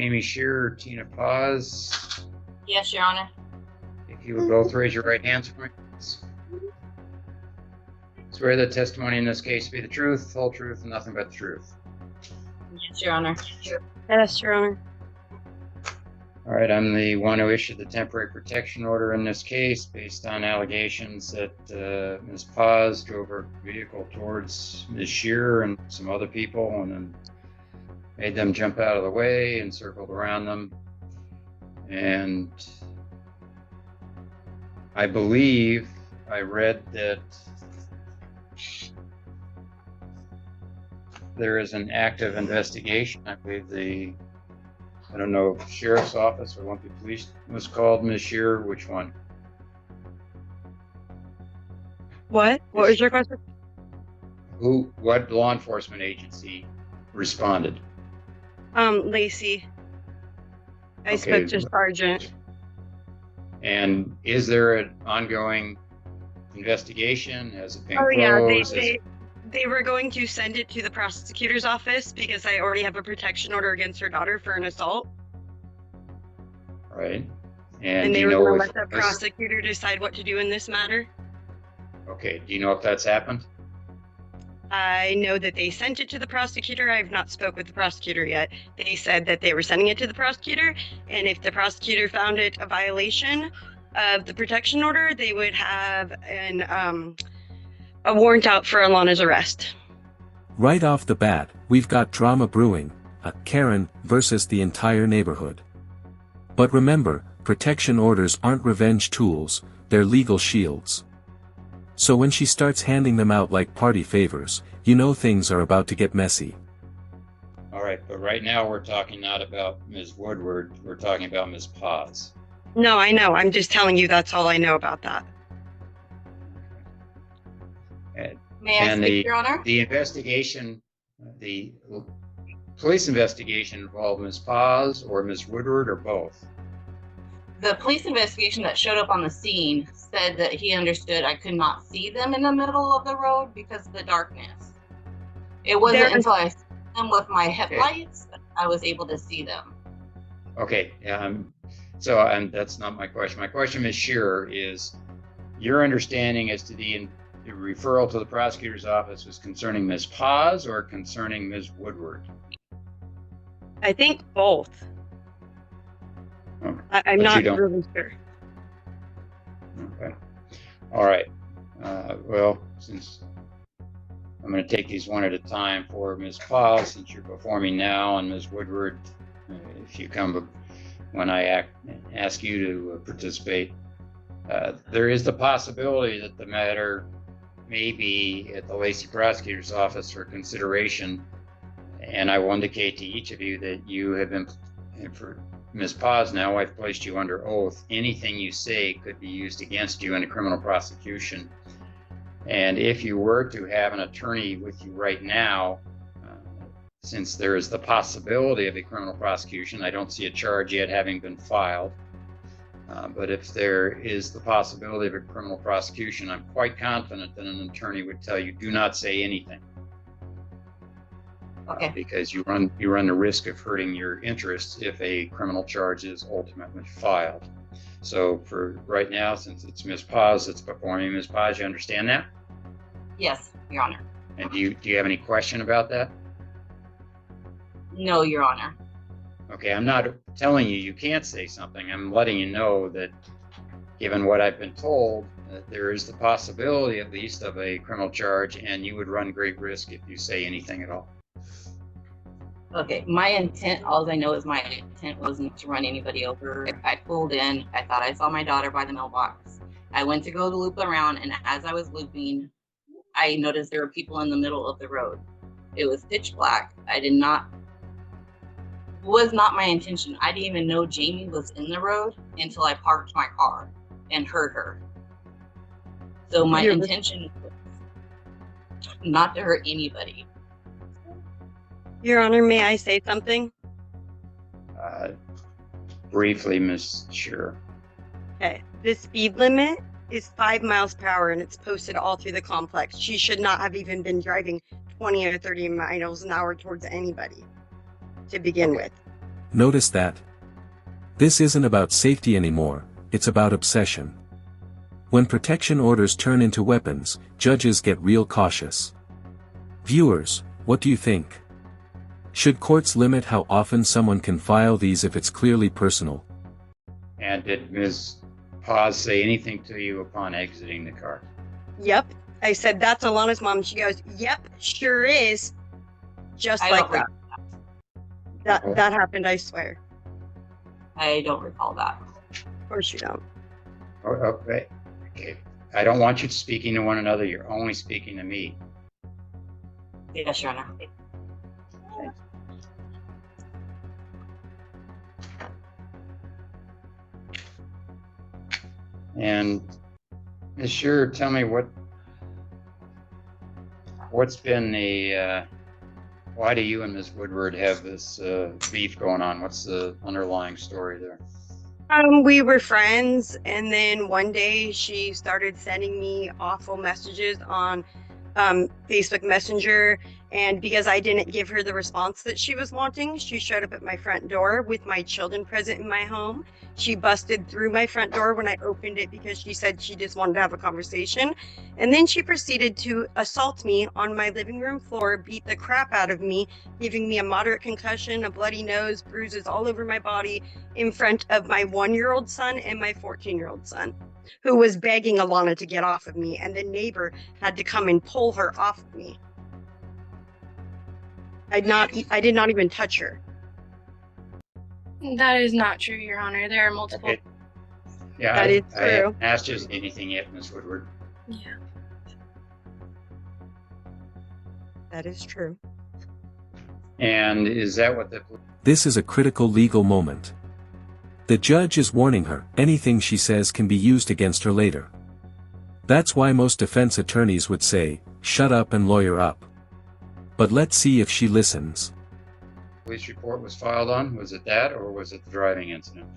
Jamie Shearer, Tina Paz. Yes, Your Honor. If you would both raise your right hands for me. Swear that testimony in this case be the truth, whole truth, and nothing but the truth. Yes, Your Honor. Yes, Your Honor. All right, I'm the one who issued the temporary protection order in this case based on allegations that Ms. Paz drove her vehicle towards Ms. Shearer and some other people and then made them jump out of the way and circled around them. And I believe I read that there is an active investigation. I believe I don't know if Sheriff's Office or Lumpy Police was called Ms. Shearer. Which one? What? What was your question? What law enforcement agency responded? Lacey. I spoke to Sergeant. And is there an ongoing investigation? Has it been closed? Yeah, they were going to send it to the prosecutor's office because I already have a protection order against her daughter for an assault. Right. And they were going to let the prosecutor decide what to do in this matter. Okay. Do you know if that's happened? I know that they sent it to the prosecutor. I have not spoke with the prosecutor yet. They said that they were sending it to the prosecutor, and if the prosecutor found it a violation of the protection order, they would have a warrant out for Alana's arrest. Right off the bat, we've got drama brewing, a Karen versus the entire neighborhood. But remember, protection orders aren't revenge tools, they're legal shields. So when she starts handing them out like party favors, you know things are about to get messy. All right, but right now we're talking not about Ms. Woodward, we're talking about Ms. Paz. No, I know. I'm just telling you that's all I know about that. May I speak, Your Honor? The investigation, the police investigation involved Ms. Paz or Ms. Woodward or both? The police investigation that showed up on the scene said that he understood I could not see them in the middle of the road because of the darkness. It wasn't until I saw them with my headlights that I was able to see them. Okay, so that's not my question. My question, Ms. Shearer, is your understanding as to the referral to the prosecutor's office was concerning Ms. Paz or concerning Ms. Woodward? I think both. Okay. I'm not really sure. Okay. All right. Well, since I'm going to take these one at a time for Ms. Paz, since you're performing now, and Ms. Woodward, if you come when I ask you to participate, there is the possibility that the matter may be at the Lacey prosecutor's office for consideration, and I will indicate to each of you that you have been, for Ms. Paz, now I've placed you under oath. Anything you say could be used against you in a criminal prosecution. And if you were to have an attorney with you right now, since there is the possibility of a criminal prosecution, I don't see a charge yet having been filed. But if there is the possibility of a criminal prosecution, I'm quite confident that an attorney would tell you, do not say anything. Okay. Because you run the risk of hurting your interests if a criminal charge is ultimately filed. So for right now, since it's Ms. Paz that's performing, Ms. Paz, you understand that? Yes, Your Honor. And do you have any question about that? No, Your Honor. Okay, I'm not telling you can't say something. I'm letting you know that given what I've been told, that there is the possibility at least of a criminal charge, and you would run great risk if you say anything at all. Okay, my intent, all I know is my intent wasn't to run anybody over. I pulled in, I thought I saw my daughter by the mailbox. I went to go to loop around, and as I was looping, I noticed there were people in the middle of the road. It was pitch black. Was not my intention. I didn't even know Jamie was in the road until I parked my car and heard her. So my intention was not to hurt anybody. Your Honor, may I say something? Briefly, Ms. Shearer. Okay. The speed limit is 5 miles per hour, and it's posted all through the complex. She should not have even been driving 20 or 30 miles an hour towards anybody to begin with. Notice that? This isn't about safety anymore, it's about obsession. When protection orders turn into weapons, judges get real cautious. Viewers, what do you think? Should courts limit how often someone can file these if it's clearly personal? And did Ms. Paz say anything to you upon exiting the car? Yep. I said, that's Alana's mom. She goes, yep, sure is. Just I like don't that. That happened, I swear. I don't recall that. Of course you don't. Oh, okay. Okay. I don't want you speaking to one another. You're only speaking to me. Yes, Your Honor. And Ms. Sure, tell me what's been the why do you and Ms. Woodward have this beef going on? What's the underlying story there? We were friends, and then one day she started sending me awful messages on Facebook Messenger, and because I didn't give her the response that she was wanting, she showed up at my front door with my children present in my home. She busted through my front door when I opened it because she said she just wanted to have a conversation. And then she proceeded to assault me on my living room floor, beat the crap out of me, giving me a moderate concussion, a bloody nose, bruises all over my body in front of my 1-year-old son and my 14-year-old son, who was begging Alana to get off of me, and the neighbor had to come and pull her off of me. I did not even touch her. That is not true, Your Honor. There are multiple. Okay. Yeah, That is I true. haven't asked you anything yet, Ms. Woodward. Yeah. That is true. And is that what the This is a critical legal moment. The judge is warning her, anything she says can be used against her later. That's why most defense attorneys would say, shut up and lawyer up. But let's see if she listens. police report was filed on? Was it that, or was it the driving incident?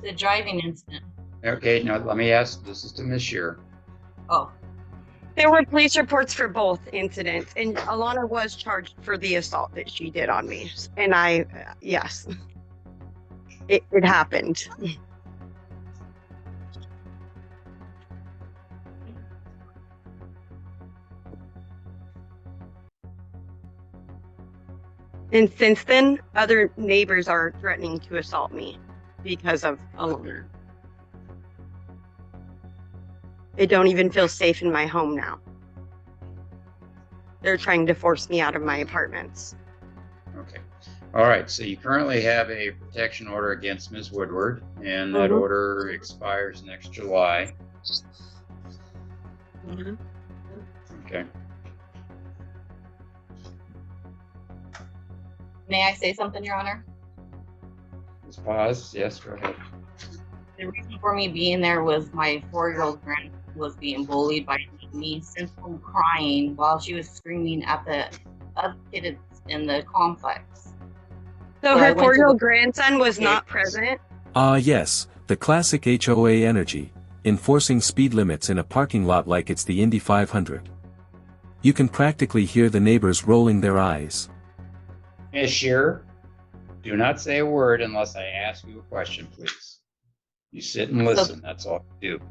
The driving incident. Okay, now let me ask, this is to Ms. Shear. Oh, There were police reports for both incidents, and Alana was charged for the assault that she did on me. And yes, it happened. And since then, other neighbors are threatening to assault me because of Alana. I don't even feel safe in my home now. They're trying to force me out of my apartments. Okay. All right, so you currently have a protection order against Ms. Woodward, and that Mhm. order expires next July. Okay. may I say something, Your Honor? Ms. Paz, yes, go ahead. The reason for me being there was my 4-year-old grandson was being bullied by me, sinful crying while she was screaming at the other kids in the complex. So So I her went to 4-year-old the- grandson was Okay. not present. Yes, the classic HOA energy, enforcing speed limits in a parking lot like it's the Indy 500. You can practically hear the neighbors rolling their eyes. Ms. Shear, do not say a word unless I ask you a question, please. You sit and listen, that's all you do.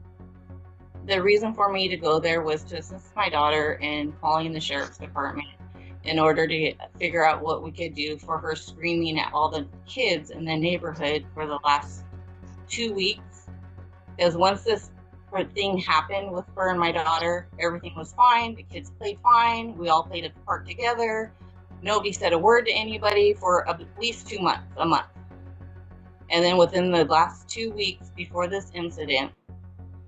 The reason for me to go there was to assist my daughter in calling the sheriff's department in order to figure out what we could do for her screaming at all the kids in the neighborhood for the last 2 weeks. Because once this thing happened with her and my daughter, everything was fine. The kids played fine. We all played at the park together. Nobody said a word to anybody for at least a month. And then within the last 2 weeks before this incident,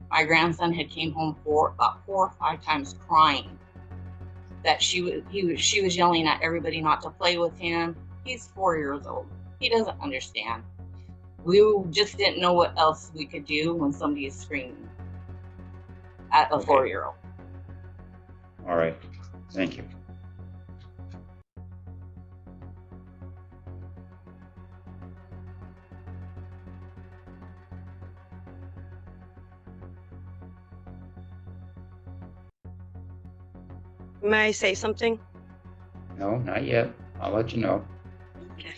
my grandson had came home about 4 or 5 times crying that she was yelling at everybody not to play with him. He's 4 years old. He doesn't understand. We just didn't know what else we could do when somebody is screaming at a Okay. 4-year-old. All right, thank you. May I say something? No, not yet. I'll let you know. Okay.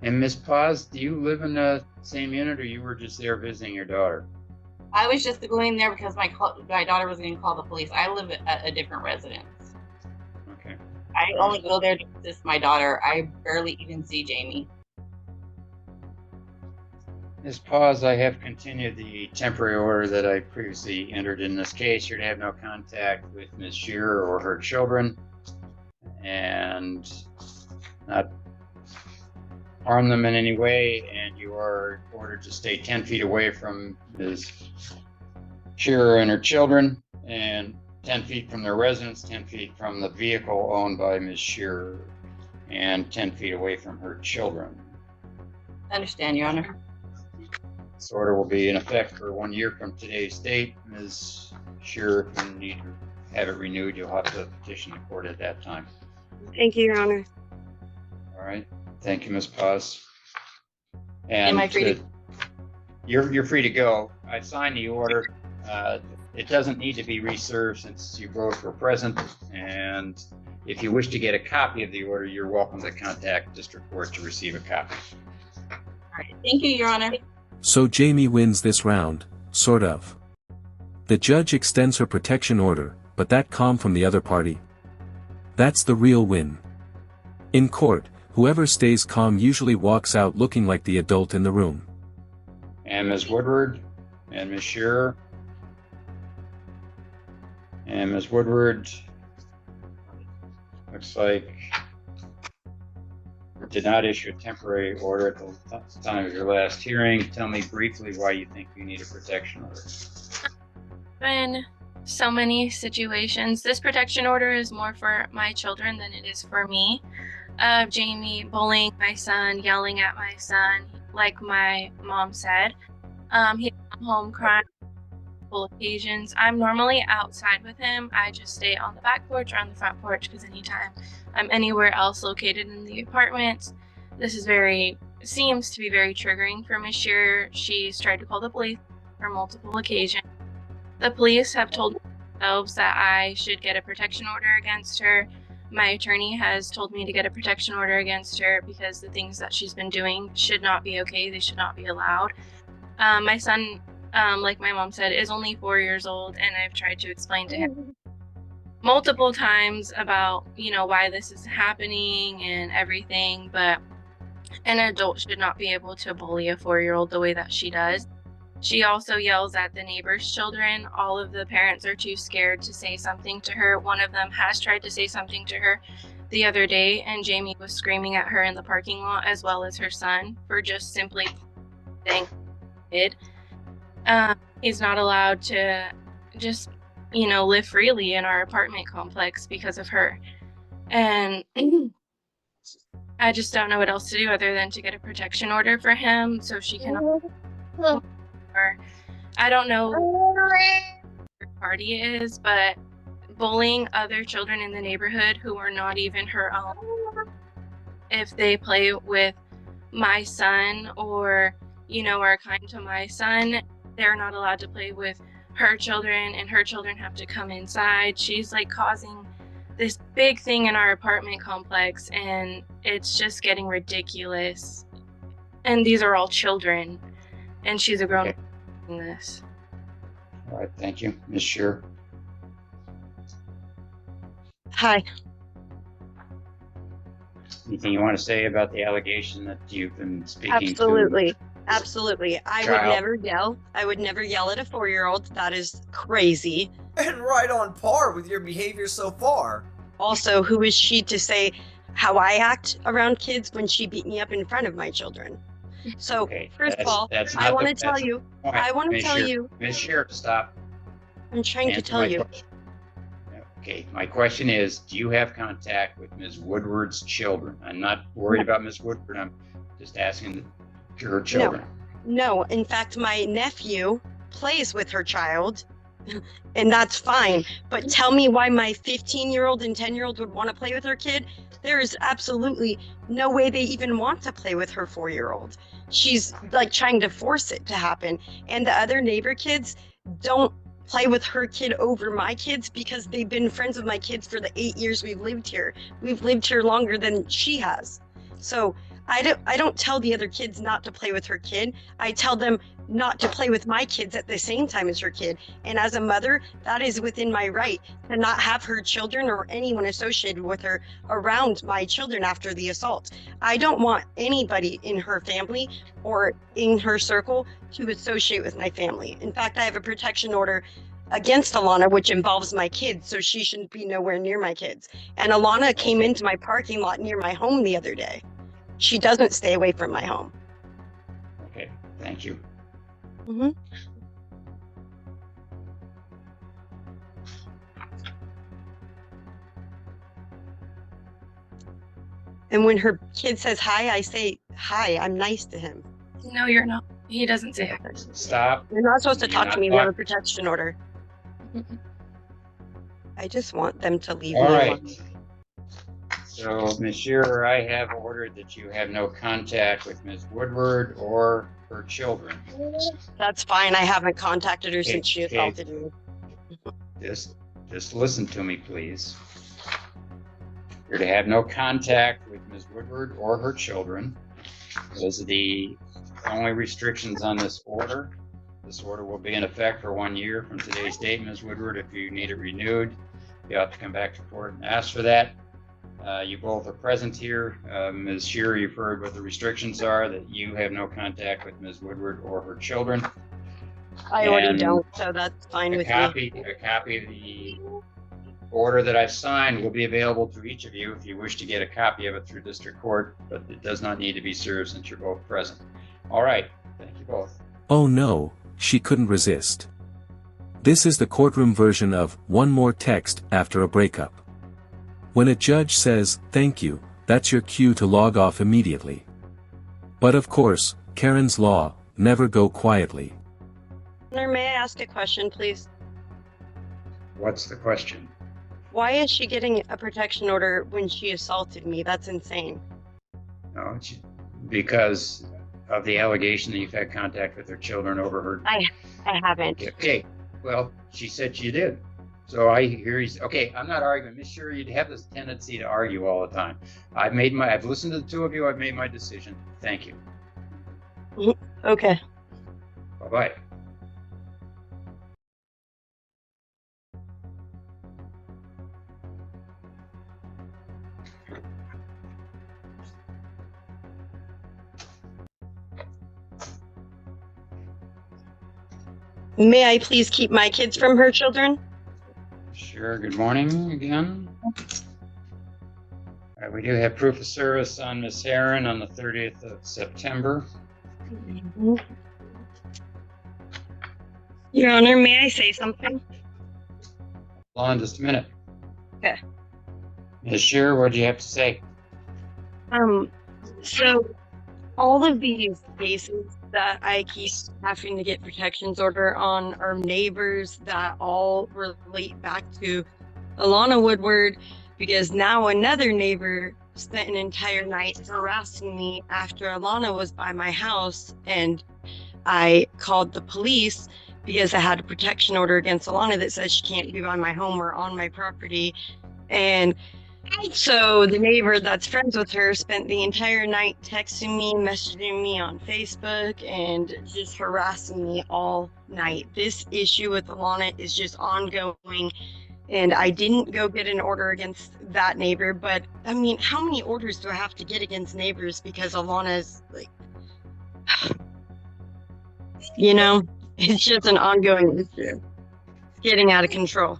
And Miss Paz, do you live in the same unit, or you were just there visiting your daughter? I was just going there because my daughter was going to call the police. I live at a different residence. Okay. I only go there to assist my daughter. I barely even see Jamie. Ms. Paz, I have continued the temporary order that I previously entered in this case. You're to have no contact with Ms. Shearer or her children, and not harm them in any way, and you are ordered to stay 10 feet away from Ms. Shearer and her children, and 10 feet from their residence, 10 feet from the vehicle owned by Ms. Shearer, and 10 feet away from her children. I understand, Your Honor. This order will be in effect for 1 year from today's date. Ms. Shearer, if you need to have it renewed, you'll have to petition the court at that time. Thank you, Your Honor. All right. Thank you, Ms. Paz. Am I free to? You're free to go. I signed the order. It doesn't need to be reserved since you both were present. And if you wish to get a copy of the order, you're welcome to contact district court to receive a copy. All right. Thank you, Your Honor. So Jamie wins this round, sort of. The judge extends her protection order, but that calm from the other party. That's the real win. In court, whoever stays calm usually walks out looking like the adult in the room. And Ms. Woodward and Ms. Shearer. And Ms. Woodward, looks like did not issue a temporary order at the time of your last hearing. Tell me briefly why you think you need a protection order. Been so many situations. This protection order is more for my children than it is for me. Jamie bullying my son, yelling at my son, like my mom said. He come home crying on occasions. I'm normally outside with him. I just stay on the back porch or on the front porch because anytime I'm anywhere else located in the apartment, this is seems to be very triggering for Ms. Shearer. She's tried to call the police for multiple occasions. The police have told themselves that I should get a protection order against her. My attorney has told me to get a protection order against her because the things that she's been doing should not be okay. They should not be allowed. My son, like my mom said, is only 4 years old, and I've tried to explain to him multiple times about, why this is happening and everything, but an adult should not be able to bully a 4-year-old the way that she does. She also yells at the neighbors' children. All of the parents are too scared to say something to her. One of them has tried to say something to her the other day, and Jamie was screaming at her in the parking lot, as well as her son, for just simply saying it. He's not allowed to just, live freely in our apartment complex because of her. And I just don't know what else to do other than to get a protection order for him so she can. Or I don't know what her party is, but bullying other children in the neighborhood who are not even her own, if they play with my son or, are kind to my son, they're not allowed to play with her children, and her children have to come inside. She's causing this big thing in our apartment complex, and it's just getting ridiculous. And these are all children, and she's a grown up in this. All right, thank you. Ms. Shearer. Hi. Anything you want to say about the allegation that you've been speaking Absolutely. to? Absolutely. I Child. would never yell. I would never yell at a 4-year-old. That is crazy. And right on par with your behavior so far. Also, who is she to say how I act around kids when she beat me up in front of my children? So, Okay, first of all, I want to tell you, Ms. Shearer, stop. I'm trying to Answer tell my you. question. Okay, my question is, do you have contact with Ms. Woodward's children? I'm not worried about Ms. Woodward. I'm just asking her children. No, in fact, my nephew plays with her child, and that's fine. But tell me why my 15-year-old and 10-year-old would want to play with her kid? There is absolutely no way they even want to play with her 4-year-old. She's trying to force it to happen. And the other neighbor kids don't play with her kid over my kids because they've been friends with my kids for the 8 years we've lived here. We've lived here longer than she has. So I don't tell the other kids not to play with her kid. I tell them not to play with my kids at the same time as her kid. And as a mother, that is within my right to not have her children or anyone associated with her around my children after the assault. I don't want anybody in her family or in her circle to associate with my family. In fact, I have a protection order against Alana, which involves my kids, so she shouldn't be nowhere near my kids. And Alana came into my parking lot near my home the other day. She doesn't stay away from my home. Okay, thank you. Mm-hmm. And when her kid says hi, I say hi. I'm nice to him. No, you're not. He doesn't say hi. Stop. You're not supposed to You're talk not to me. We have a talk- protection order. I just want them to leave All me right. alone. So, Ms. Shearer, I have ordered that you have no contact with Ms. Woodward or her children. That's fine. I haven't contacted her since she Okay. assaulted me. Just listen to me, please. You're to have no contact with Ms. Woodward or her children. Those are the only restrictions on this order. This order will be in effect for 1 year from today's date, Ms. Woodward. If you need it renewed, you have to come back to court and ask for that. You both are present here. Ms. Shearer, you've heard what the restrictions are, that you have no contact with Ms. Woodward or her children. I already And don't, so that's fine A with me. copy of the order that I've signed will be available to each of you if you wish to get a copy of it through district court, but it does not need to be served since you're both present. All right, thank you both. Oh no, she couldn't resist. This is the courtroom version of one more text after a breakup. When a judge says, thank you, that's your cue to log off immediately. But of course, Karen's law, never go quietly. May I ask a question, please? What's the question? Why is she getting a protection order when she assaulted me? That's insane. No, because of the allegation that you've had contact with her children over her. I haven't. Okay, well, she said you did. So I hear he's okay. I'm not arguing. Miss Sure, you'd have this tendency to argue all the time. I've listened to the two of you. I've made my decision. Thank you. Okay. Bye-bye. May I please keep my kids from her children? Sure. Good morning again. All right, we do have proof of service on Miss Heron on the 30th of September. Your Honor, may I say something? Hold on just a minute. Okay. Ms. Shearer, what do you have to say? So all of these cases that I keep having to get protections order on are neighbors that all relate back to Alana Woodward, because now another neighbor spent an entire night harassing me after Alana was by my house, and I called the police because I had a protection order against Alana that says she can't be by my home or on my property. And so the neighbor that's friends with her spent the entire night texting me, messaging me on Facebook, and just harassing me all night. This issue with Alana is just ongoing, and I didn't go get an order against that neighbor, but I mean, how many orders do I have to get against neighbors because Alana's like, you know, it's just an ongoing issue. It's getting out of control.